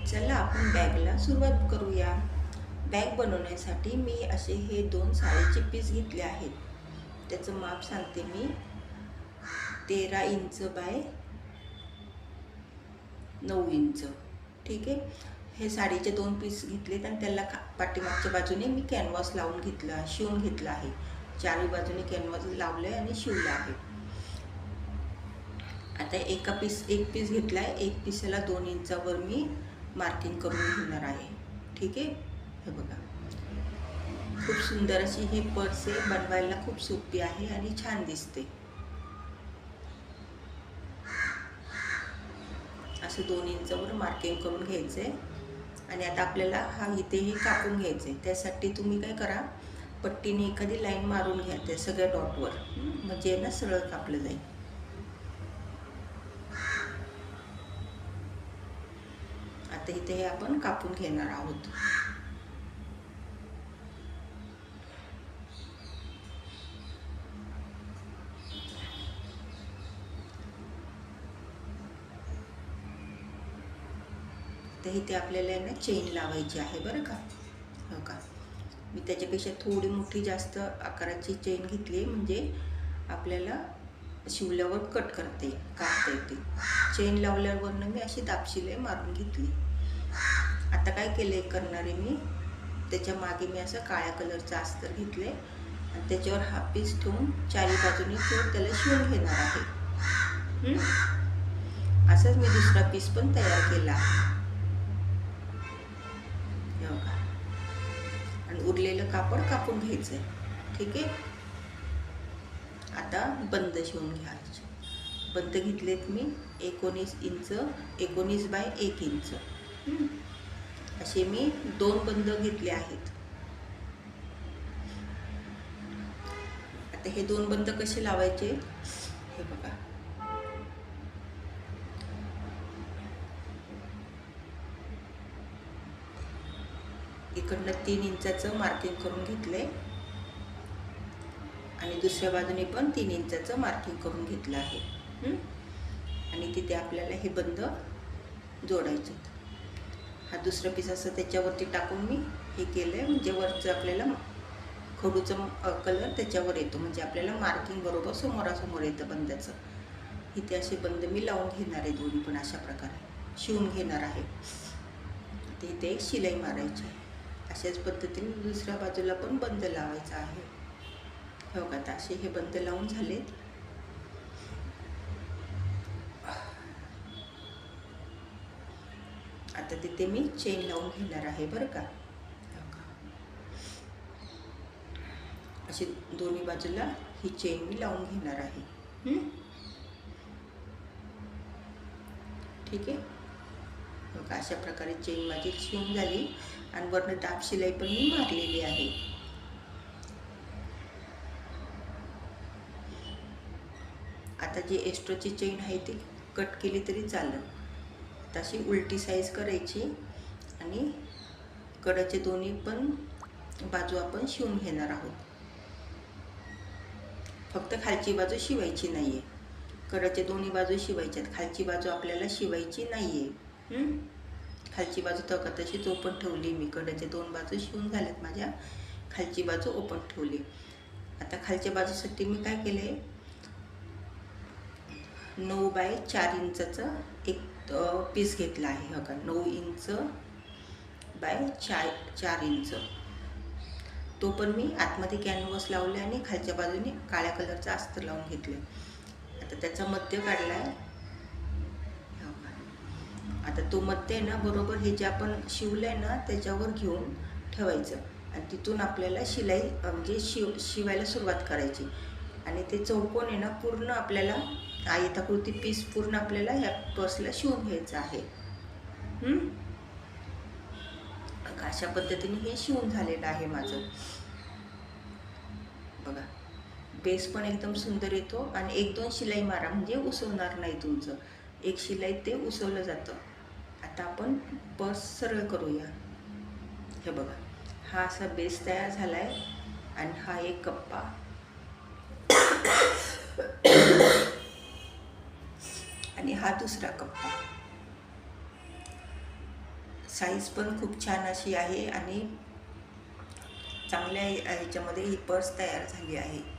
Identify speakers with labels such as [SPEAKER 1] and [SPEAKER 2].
[SPEAKER 1] चला आपण बॅगला सुरुवात करूया. बॅग बनवण्यासाठी मी असे हे 2 साडीचे पीस घेतले आहेत. त्याचं माप सांगते मी. 13 इंच बाय 9 इंच. ठीक आहे. हे साडीचे 2 पीस घेतलेत आणि त्याला पाठीमागच्या बाजूने मी कॅनव्हास लावून घेतला, शिवून घेतला आहे. चारही बाजूने कॅनव्हास लावले आणि शिवलं आहे. आता एक पीस घेतला आहे. एक पीसला 2 इंचावर मी मार्किंग करून घेणार आहे. ठीक आहे. हे बघा, खूप सुंदर अशी ही पर्स आहे. बनवायला खूप सोपी आहे आणि छान दिसते. असं 2 इंचावर मार्किंग करून घ्यायचं आहे. आणि आता आपल्याला हा इथेही कापून घ्यायचं आहे. त्यासाठी तुम्ही काय करा, पट्टीने एखादी लाईन मारून घ्या त्या सगळ्या डॉटवर, म्हणजे ना सरळ कापलं जाईल. आता इथे हे आपण कापून घेणार आहोत. तर इथे आपल्याला ना चेन लावायची आहे बरं का. हो का, मी त्याच्यापेक्षा थोडी मोठी जास्त आकाराची चेन घेतली आहे, म्हणजे आपल्याला शिवल्यावर कट कापता येते. चेन लावल्यावरनं मी अशी दाबशिलाई मारून घेतली. आता काय केलं करणार आहे मी, त्याच्या मागे मी असं काळ्या कलरचं अस्तर घेतले आणि त्याच्यावर हा पीस ठेवून चारी बाजूने त्याला शिवून घेणार आहे. असंच मी दुसरा पीस पण तयार केला आहे. आणि उरलेलं कापड कापून घ्यायचं आहे. ठीक आहे. आता बंद शिवून घ्यायचे. बंद घेतलेत मी 19 बाय 1 इंच. असे मी 2 बंद घेतले आहेत. आता हे 2 बंद कसे लावायचे हे बघा. इकडनं 3 इंचाचं मार्किंग करून घेतले आणि दुसऱ्या बाजूने पण 3 इंचाचं मार्किंग करून घेतलं आहे. आणि तिथे आपल्याला हे बंद जोडायचे. हा दुसरा पीस असं त्याच्यावरती टाकून मी हे केलं आहे, म्हणजे वरचं आपल्याला खडूचं कलर त्याच्यावर येतो, म्हणजे आपल्याला मार्किंग बरोबर समोरासमोर येतं बंदाचं. इथे असे बंद मी लावून घेणार आहे. दोन्ही पण अशा प्रकारे शिवून घेणार आहे. इथे एक शिलाई मारायची आहे. अशाच पद्धतीने दुसऱ्या बाजूला पण बंद लावायचा आहे. हो का, आता असे हे बंद लावून झालेत. आता तिथे मी चेन लावून घेणार आहे बरं का. अशी दोन्ही बाजूला ही चेन मी लावून घेणार आहे. ठीक आहे. बघा, अशा प्रकारे चेन माझी शिवून झाली आणि वरनं दाब शिलाई पण मी मारलेली आहे. आता जी एक्स्ट्राची चेन आहे ती कट केली तरी चालेल. तशी उलटी साईज करायची आणि कडाचे दोन्ही पण बाजू आपण शिवून घेणार आहोत. फक्त खालची बाजू शिवायची नाही आहे. कडाचे दोन्ही बाजू शिवायच्यात, खालची बाजू आपल्याला शिवायची नाही आहे. खालची बाजू तर तशीच ओपन ठेवली मी. कडाचे 2 बाजू शिवून झाल्यात माझ्या. खालची बाजू ओपन ठेवली. आता खालच्या बाजूसाठी मी काय केलं आहे, 9 बाय 4 इंचाचं एक पीस घेतला आहे. हो का, 9 इंच बाय 4 इंच. तो पण मी आतमध्ये कॅनव्हास लावले आणि खालच्या बाजूने काळ्या कलरचा अस्तर लावून घेतले. आता त्याचा मध्य काढला आहे. आता तो मध्य आहे ना, बरोबर हे जे आपण शिवलं आहे ना त्याच्यावर घेऊन ठेवायचं आणि तिथून आपल्याला शिलाई म्हणजे शिवायला सुरुवात करायची. आणि ते चौकोन आहे ना पूर्ण आपल्याला आयताकृती पीस पूर्ण आपल्याला ह्या पर्सला शिवून घ्यायचं आहे. अशा पद्धतीने हे शिवून झालेलं आहे माझं. बघा, बेस पण एकदम सुंदर येतो आणि 1-2 शिलाई मारा म्हणजे उसवणार नाही तुमचं. एक शिलाई ते उसवलं जातं. आता आपण पर्स सरळ करूया. हे बघा, हा असा बेस तयार झाला आहे आणि हा एक कप्पा आणि हा दुसरा कप्पा. साईज पण खूप छान अशी आहे आणि चांगल्या ह्याच्यामध्ये ही पर्स तयार झाली आहे.